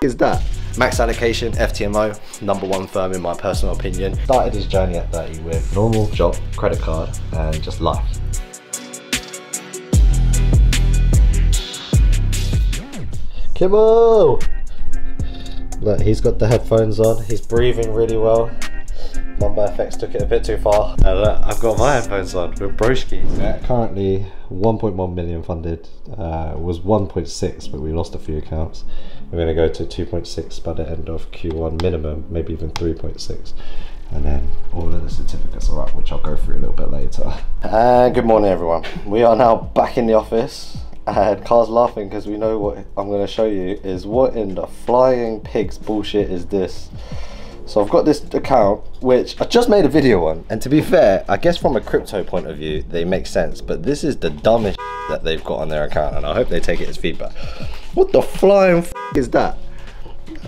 is that? Max allocation, FTMO, #1 firm in my personal opinion. Started his journey at 30 with normal job, credit card, and just life. Kimbo! Look, he's got the headphones on, he's breathing really well. Mamba FX took it a bit too far. And look, I've got my headphones on with broskies. Yeah, currently 1.1 million funded. Was 1.6, but we lost a few accounts. We're going to go to 2.6 by the end of Q1 minimum, maybe even 3.6. And then all of the certificates are up, which I'll go through a little bit later. And good morning, everyone. We are now back in the office. And Carl's laughing because we know what I'm going to show you is what in the flying pigs bullshit is this. So I've got this account which I just made a video on, and to be fair, I guess from a crypto point of view they make sense, but this is the dumbest that they've got on their account, and I hope they take it as feedback. What the flying is that?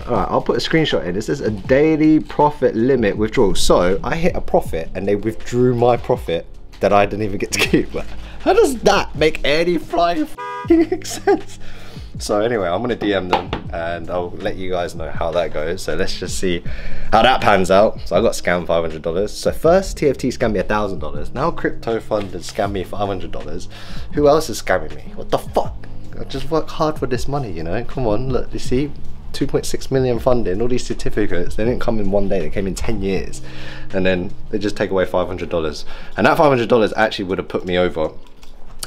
Alright, I'll put a screenshot in. It says a daily profit limit withdrawal. So I hit a profit and they withdrew my profit that I didn't even get to keep. How does that make any flying sense? So anyway, I'm gonna DM them and I'll let you guys know how that goes. So let's just see how that pans out. So I got scammed $500. So first TFT scammed me $1,000. Now crypto fund has scammed me $500. Who else is scamming me? What the fuck? I just work hard for this money, you know? Come on, look, you see? 2.6 million funding, all these certificates, they didn't come in one day, they came in 10 years. And then they just take away $500. And that $500 actually would have put me over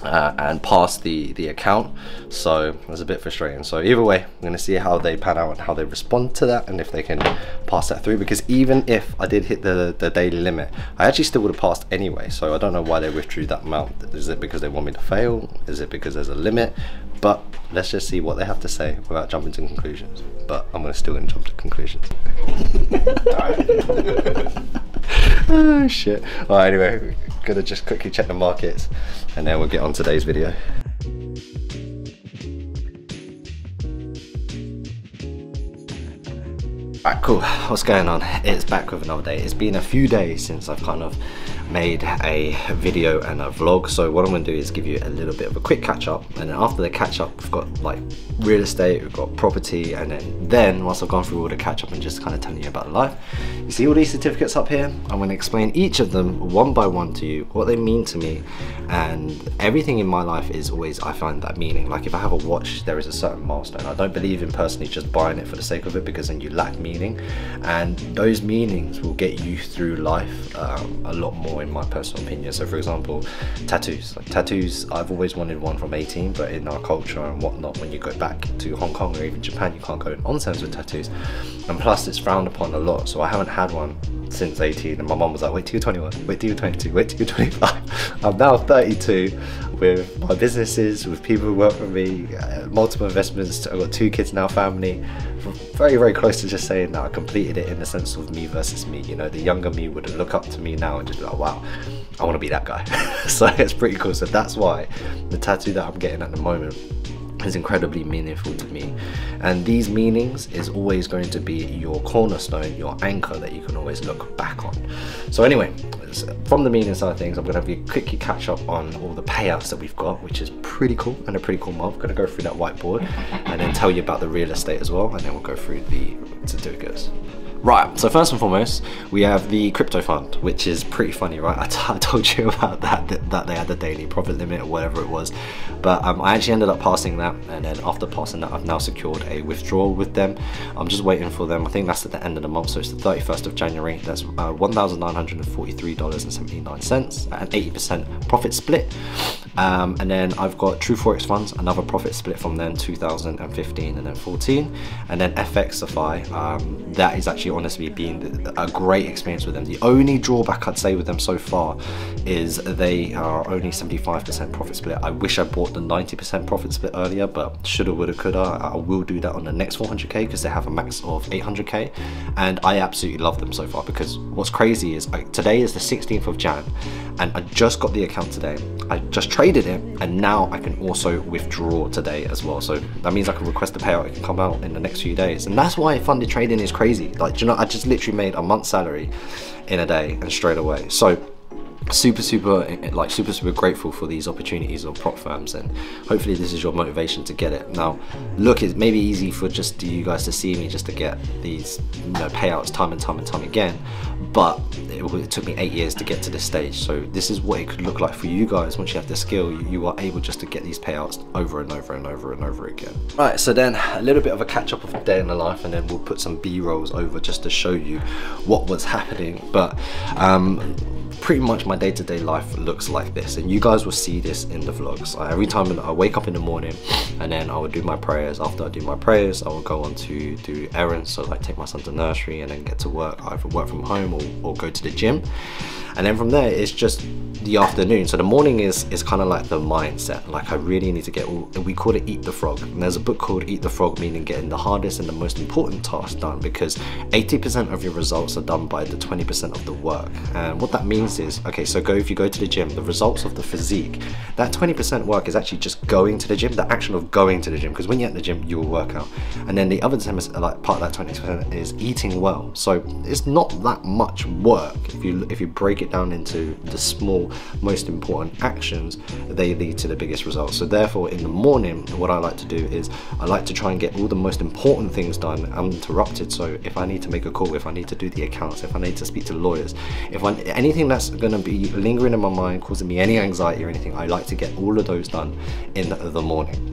and passed the account, so it was a bit frustrating. So either way, I'm going to see how they pan out and how they respond to that, and if they can pass that through, because even if I did hit the daily limit, I actually still would have passed anyway. So I don't know why they withdrew that amount. Is it because they want me to fail? Is it because there's a limit? But let's just see what they have to say without jumping to conclusions. But I'm still going to jump to conclusions. Oh shit. Well, anyway, gonna just quickly check the markets and then we'll get on today's video. Alright, cool. What's going on? It's back with another day. It's been a few days since I've kind of made a video and a vlog, so what I'm going to do is give you a little bit of a quick catch up, and then after the catch up we've got like real estate, we've got property, and then once I've gone through all the catch up and just kind of telling you about life, you see all these certificates up here, I'm going to explain each of them one by one to you, what they mean to me, and everything in my life is always, I find that meaning. Like if I have a watch, there is a certain milestone. I don't believe in personally just buying it for the sake of it, because then you lack meaning, and those meanings will get you through life a lot more in my personal opinion. So for example, tattoos. Like tattoos, I've always wanted one from 18, but in our culture and whatnot, when you go back to Hong Kong or even Japan, you can't go on terms with tattoos, and plus it's frowned upon a lot, so I haven't had one since 18, and my mum was like, wait till you're 21, wait till you're 22, wait till you're 25. I'm now 32 with my businesses, with people who work for me, multiple investments. I've got 2 kids now, family. Very, very close to just saying that I completed it in the sense of me versus me. You know, the younger me would look up to me now and just be like, wow, I want to be that guy. So it's pretty cool. So that's why the tattoo that I'm getting at the moment is incredibly meaningful to me, and these meanings is always going to be your cornerstone, your anchor that you can always look back on. So anyway, from the meaning side of things, I'm going to have you quickly catch up on all the payouts that we've got, which is pretty cool and a pretty cool month. I'm going to go through that whiteboard and then tell you about the real estate as well, and then we'll go through the certificates. Right, so first and foremost, we have the crypto fund, which is pretty funny, right? I told you about that they had the daily profit limit or whatever it was, but I actually ended up passing that, and then after passing that, I've now secured a withdrawal with them. I'm just waiting for them. I think that's at the end of the month, so it's the 31st of January. That's $1,943.79 at an 80% profit split. And then I've got True Forex funds, another profit split from them, 2015 and then 14, and then FXify. That is actually honestly been a great experience with them. The only drawback I'd say with them so far is they are only 75% profit split. I wish I bought the 90% profit split earlier, but shoulda, woulda, coulda. I will do that on the next 400k because they have a max of 800k, and I absolutely love them so far. Because what's crazy is today is the 16th of Jan, and I just got the account today. I just traded it, and now I can also withdraw today as well. So that means I can request the payout. It can come out in the next few days, and that's why funded trading is crazy. Like, you know, I just literally made a month's salary in a day and straight away. So super grateful for these opportunities of prop firms, and hopefully this is your motivation to get it. Now look, it may be easy for just you guys to see me just to get these, you know, payouts time and time again, but it took me 8 years to get to this stage. So this is what it could look like for you guys once you have the skill. You are able just to get these payouts over and over again. Right, so then a little bit of a catch up of a day in the life, and then we'll put some B-rolls over just to show you what was happening. But pretty much my day-to-day life looks like this, and you guys will see this in the vlogs. Every time I wake up in the morning, and then I would do my prayers. After I do my prayers, I will go on to do errands, so like take my son to nursery and then get to work, either work from home or go to the gym. And then from there it's just the afternoon. So the morning is kind of like the mindset, like I really need to get all, we call it Eat the Frog, and there's a book called Eat the Frog, meaning getting the hardest and the most important tasks done, because 80% of your results are done by the 20% of the work. And what that means is, okay, so if you go to the gym, the results of the physique, that 20% work is actually just going to the gym, the action of going to the gym, because when you're at the gym you will work out, and then the other 10%, like part of that 20%, is eating well. So it's not that much work. If you break it down into the small, most important actions, they lead to the biggest results. So therefore in the morning, what I like to do is I like to try and get all the most important things done uninterrupted. So if I need to make a call, if I need to do the accounts, if I need to speak to lawyers, anything that's going to be lingering in my mind, causing me any anxiety or anything, I like to get all of those done in the morning.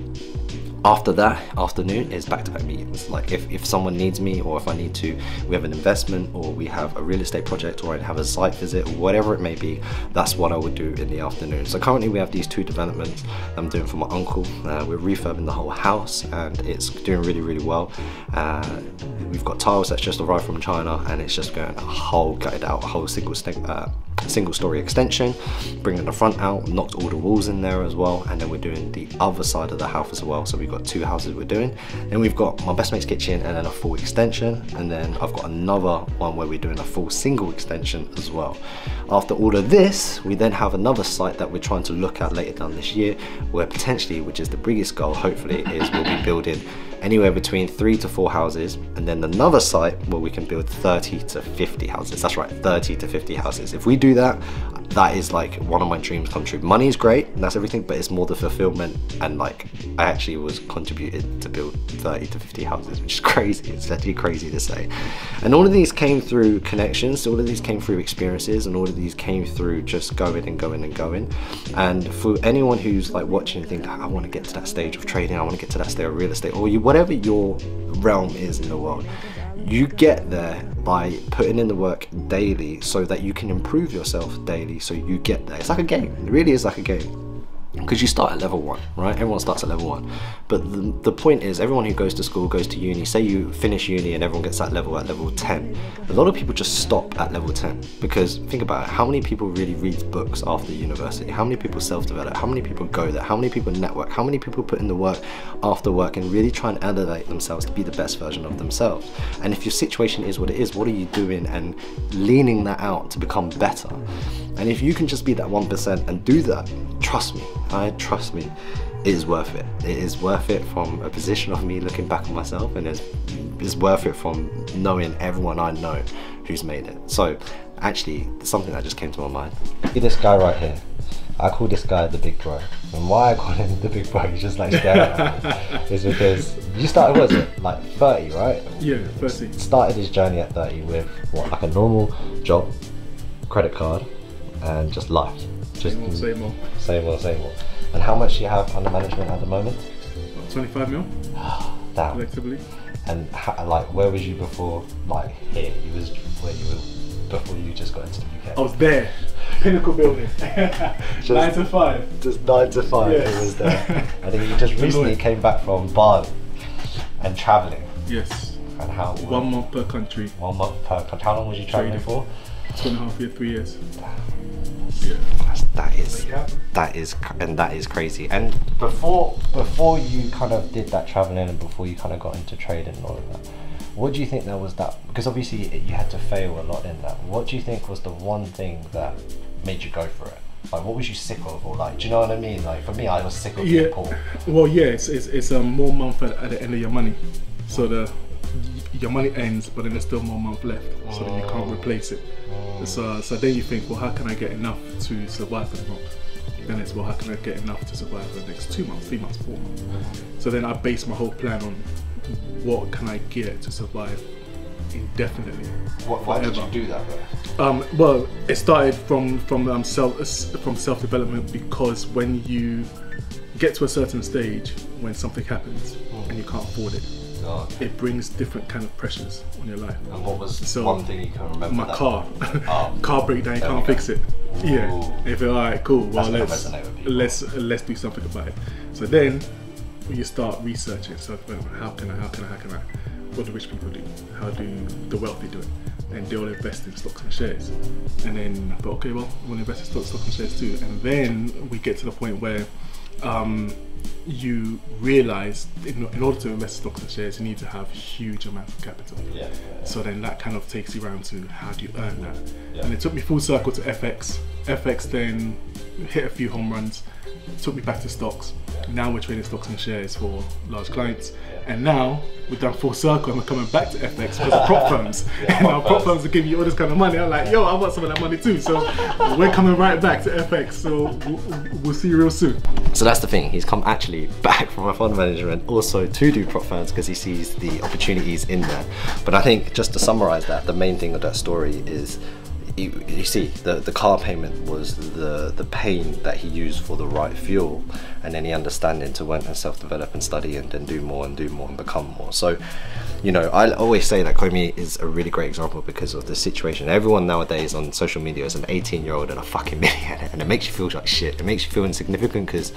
After that afternoon is back-to-back meetings. Like if someone needs me, or if I need to, we have an investment, or we have a real estate project, or I have a site visit, or whatever it may be, that's what I would do in the afternoon. So currently we have these 2 developments I'm doing for my uncle. We're refurbing the whole house and it's doing really well. We've got tiles that's just arrived from China, and it's just going a whole gutted out, a whole single story extension, bringing the front out, knocked all the walls in there as well, and then we're doing the other side of the house as well. So we've got 2 houses we're doing. Then we've got my best mate's kitchen and then a full extension, and then I've got another one where we're doing a full single extension as well. After all of this, we then have another site that we're trying to look at later down this year, where potentially, which is the biggest goal hopefully, is we'll be building anywhere between 3 to 4 houses, and then another site where we can build 30 to 50 houses. That's right, 30 to 50 houses. If we do that, that is like one of my dreams come true. Money is great and that's everything, but it's more the fulfillment, and like I actually was contributed to build 30 to 50 houses, which is crazy. It's actually crazy to say. And all of these came through connections, all of these came through experiences, and all of these came through just going and going and going. And for anyone who's like watching and think, I want to get to that stage of trading, I want to get to that stage of real estate, or whatever your realm is in the world, you get there by putting in the work daily so that you can improve yourself daily, so you get there. It's like a game. It really is like a game. Because you start at level 1, right? Everyone starts at level 1. But the point is, everyone who goes to school, goes to uni, say you finish uni and everyone gets that level at level 10. A lot of people just stop at level 10. Because think about it, how many people really read books after university? How many people self-develop? How many people go there? How many people network? How many people put in the work after work and really try and elevate themselves to be the best version of themselves? And if your situation is what it is, what are you doing and leaning that out to become better? And if you can just be that 1% and do that, trust me, trust me, it is worth it. It is worth it from a position of me looking back on myself, and it's worth it from knowing everyone I know who's made it. So actually, something that just came to my mind. See this guy right here. I call this guy the big bro. And why I call him the big bro, he's just like staring at me, is because you started, what is it, like 30, right? Yeah, 30. Started his journey at 30 with what, like a normal job, credit card, and just life. Just Same old. And how much do you have under management at the moment? 25 mil. Damn. Collectively. And how, like, where was you before? Like here, you was where you were before you just got into the UK. I was there. Pinnacle building. 9 to 5. Just 9 to 5. Yes. It was there. I think you just recently came back from Bali and traveling. Yes. And how? 1 month per country. 1 month per country. How long was you traveling for? 2.5 years, 3 years. Yeah. That is crazy. And before you kind of did that traveling, and before you kind of got into trading and all of that, what do you think that was that? Because obviously you had to fail a lot in that. What do you think was the one thing that made you go for it? Like, what was you sick of, or like, do you know what I mean? Like, for me, I was sick of being poor. Well, yeah, it's more month at the end of your money. So your money ends, but then there's still more month left, so then you can't replace it. So then you think, well, how can I get enough to survive for the month? Then it's, well, how can I get enough to survive for the next 2 months, 3 months, 4 months? So then I base my whole plan on what can I get to survive indefinitely. Why did you do that though? Well, it started from self-development, because when you get to a certain stage, when something happens and you can't afford it, it brings different kind of pressures on your life. And what was one thing you can remember? My car. Car breakdown, you can't fix it. Ooh. Yeah. If you're alright, cool. Well, let's do something about it. So then you start researching self-development. How can I? What do rich people do? How do the wealthy do it? And they all invest in stocks and shares. And then I thought, okay, well, we'll invest in stocks and shares too. And then we get to the point where you realize in order to invest in stocks and shares, you need to have huge amounts of capital. So then that kind of takes you around to how do you earn that? And it took me full circle to FX. FX then hit a few home runs, took me back to stocks. Now we're trading stocks and shares for large clients. And now we've done full circle and we're coming back to FX because of prop firms. And our prop firms are giving you all this kind of money. I'm like, yo, I want some of that money too. So we're coming right back to FX. So we'll see you real soon. So that's the thing. He's come actually back from a fund manager and also to do prop firms because he sees the opportunities in there. But I think just to summarize that, the main thing of that story is you see the car payment was the pain that he used for the right fuel, and then he understanding to went and self-develop and study and then do more and become more. So you know, I always say that Comey is a really great example because of the situation. Everyone nowadays on social media is an 18-year-old and a fucking millionaire, and it makes you feel like shit. It makes you feel insignificant because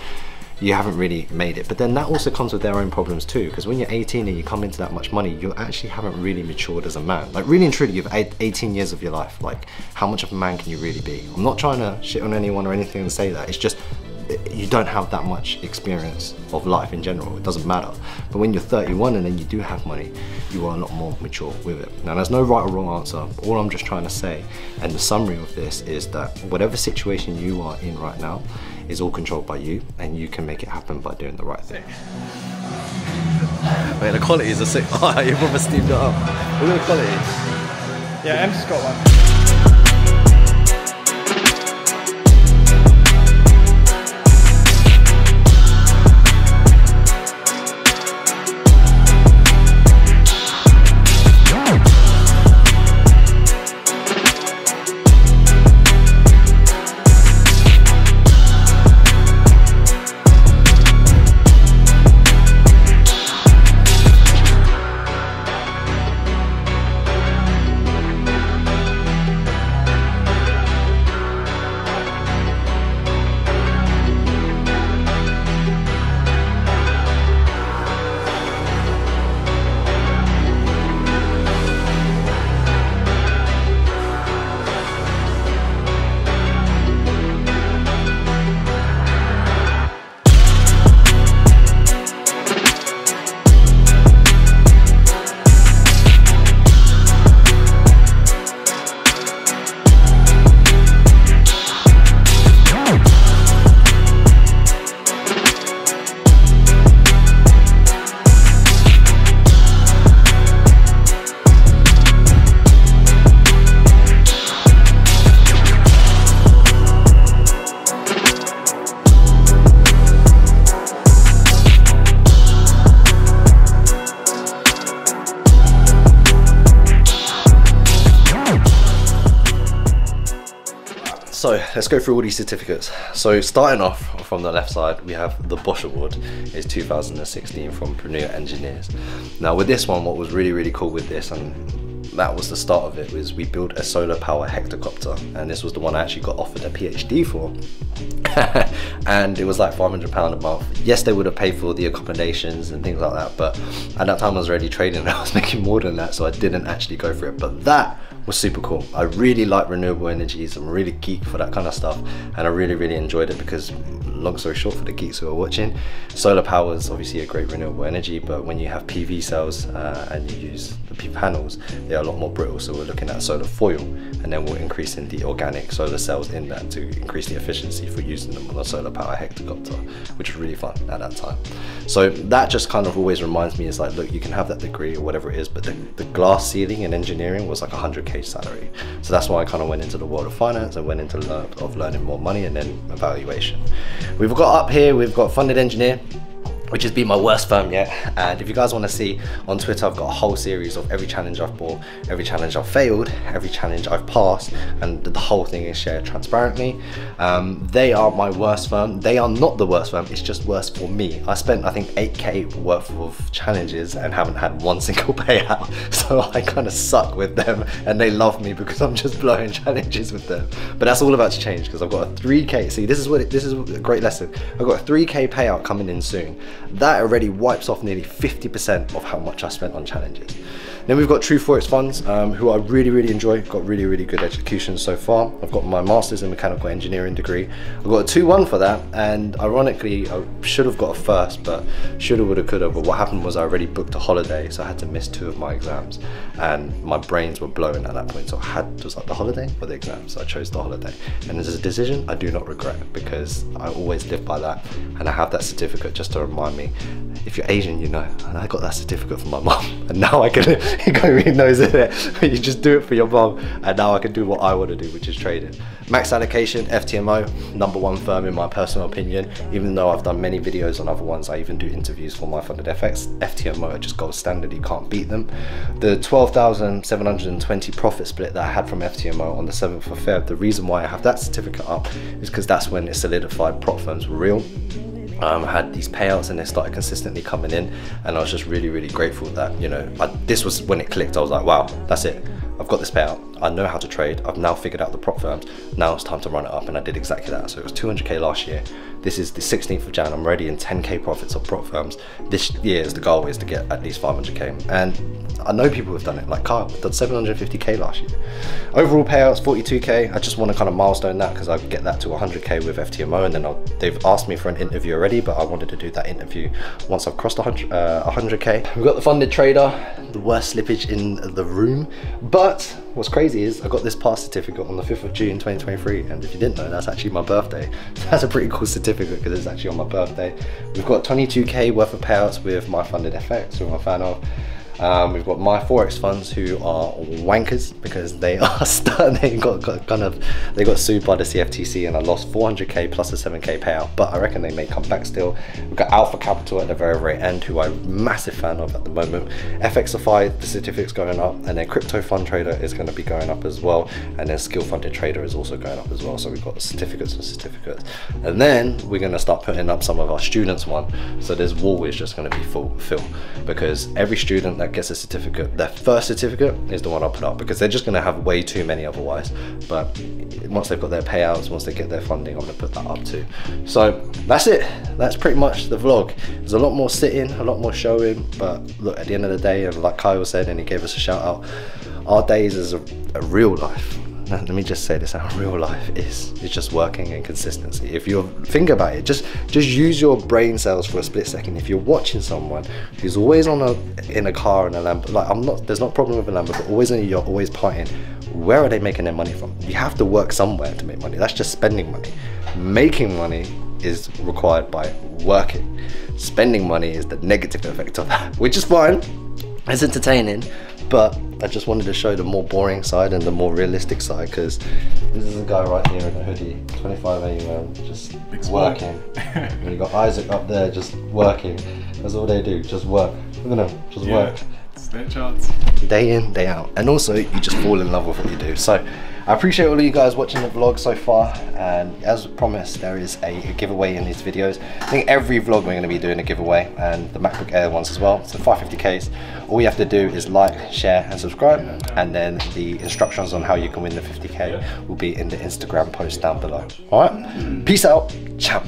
you haven't really made it. But then that also comes with their own problems too, because when you're 18 and you come into that much money, you actually haven't really matured as a man. Like really and truly, you've 18 years of your life. Like how much of a man can you really be? I'm not trying to shit on anyone or anything and say that. It's just you don't have that much experience of life in general. It doesn't matter. But when you're 31 and then you do have money, you are a lot more mature with it. Now there's no right or wrong answer. All I'm just trying to say, and the summary of this, is that whatever situation you are in right now is all controlled by you, and you can make it happen by doing the right thing. Wait, the quality is a sick. Oh, you've almost steamed it up. Look at the quality. Yeah, Em's got one. So let's go through all these certificates. So starting off from the left side, we have the Bosch Award. It's 2016 from Preneur Engineers. Now with this one, what was really cool with this, and that was the start of it, was we built a solar power hectocopter, and this was the one I actually got offered a PhD for. And it was like £500 a month. Yes, they would have paid for the accommodations and things like that, but at that time I was already trading and I was making more than that, so I didn't actually go for it. But that was super cool. I really like renewable energies. I'm really geek for that kind of stuff, and I really enjoyed it because long story short, for the geeks who are watching, solar power is obviously a great renewable energy, but when you have PV cells and you use the PV panels, they are a lot more brittle. So we're looking at solar foil, and then we're increasing the organic solar cells in that to increase the efficiency for using them on a solar power hectocopter, which was really fun at that time. So that just kind of always reminds me, is like, look, you can have that degree or whatever it is, but the glass ceiling in engineering was like 100k salary. So that's why I kind of went into the world of finance and went into learning more money and then evaluation. We've got up here, we've got funded engineer, which has been my worst firm yet. And if you guys want to see, on Twitter I've got a whole series of every challenge I've bought, every challenge I've failed, every challenge I've passed, and the whole thing is shared transparently. They are my worst firm. They are not the worst firm, it's just worse for me. I spent, I think, 8k worth of challenges and haven't had one single payout. So I kind of suck with them, and they love me because I'm just blowing challenges with them. But that's all about to change, because I've got a 3k, see, this is a great lesson. I've got a 3k payout coming in soon. That already wipes off nearly 50% of how much I spent on challenges. Then we've got True Forex funds, who I really enjoy. Got really good execution so far. I've got my master's in mechanical engineering degree. I've got a 2-1 for that, and ironically I should have got a first, but shoulda, woulda, coulda. But what happened was I already booked a holiday, so I had to miss 2 of my exams, and my brains were blowing at that point. So it was like the holiday or the exam, so I chose the holiday. And as a decision I do not regret, because I always live by that, and I have that certificate just to remind me, if you're Asian, you know, and I got that certificate from my mum, and now I can, everybody knows it, you just do it for your mum, and now I can do what I want to do, which is trading. Max allocation, FTMO, #1 firm in my personal opinion. Even though I've done many videos on other ones, I even do interviews for my funded FX. FTMO are just gold standard, you can't beat them. The 12,720 profit split that I had from FTMO on the 7th of Feb, the reason why I have that certificate up is because that's when it solidified prop firms were real. I had these payouts and they started consistently coming in, and I was just really grateful that, you know, this was when it clicked. I was like, wow, that's it, I've got this payout, I know how to trade, I've now figured out the prop firms, now it's time to run it up, and I did exactly that. So it was 200k last year, this is the 16th of Jan, I'm already in 10k profits of prop firms. This year's the goal is to get at least 500k, and I know people have done it, like Kyle did 750k last year. Overall payouts 42k. I just want to kind of milestone that, because I get that to 100k with FTMO, and then they've asked me for an interview already, but I wanted to do that interview once I've crossed 100k. We've got the funded trader, the worst slippage in the room, but what's crazy is I got this pass certificate on the 5th of June 2023, and if you didn't know, that's actually my birthday. So that's a pretty cool certificate because it's actually on my birthday. We've got 22k worth of payouts with my funded FX, who I'm a fan of. We've got my Forex funds, who are wankers because they are they got sued by the CFTC, and I lost 400k plus a 7k payout, but I reckon they may come back still. We've got Alpha Capital at the very end, who I'm a massive fan of at the moment. FXify, the certificate's going up, and then Crypto Fund Trader is going to be going up as well, and then Skill Funded Trader is also going up as well. So we've got certificates and certificates, and then we're going to start putting up some of our students one. So this wall is just going to be full, because every student that gets a certificate, their first certificate is the one I'll put up, because they're just going to have way too many otherwise. But once they've got their payouts, once they get their funding, I'm going to put that up too. So that's it, that's pretty much the vlog. There's a lot more sitting, a lot more showing, but look, at the end of the day, and like Kyle said, and he gave us a shout out, our days is a real life. Let me just say this, our real life is just working and consistency. If you think about it, just use your brain cells for a split second. If you're watching someone who's always in a car in a Lambo, like there's not a problem with a Lambo, but always in a yacht, always partying, where are they making their money from? You have to work somewhere to make money. That's just spending money. Making money is required by working. Spending money is the negative effect of that, which is fine, it's entertaining, but I just wanted to show the more boring side and the more realistic side, because this is a guy right here in a hoodie, 25 AUM, just working. And you got Isaac up there just working. That's all they do, just work. Look at them, just work. It's their chance. Day in, day out. And also, you just fall in love with what you do. So I appreciate all of you guys watching the vlog so far, and as promised, there is a giveaway in these videos. I think every vlog we're going to be doing a giveaway, and the MacBook Air ones as well. So 550Ks. All you have to do is like, share and subscribe, and then the instructions on how you can win the 50K will be in the Instagram post down below. Alright, peace out, ciao.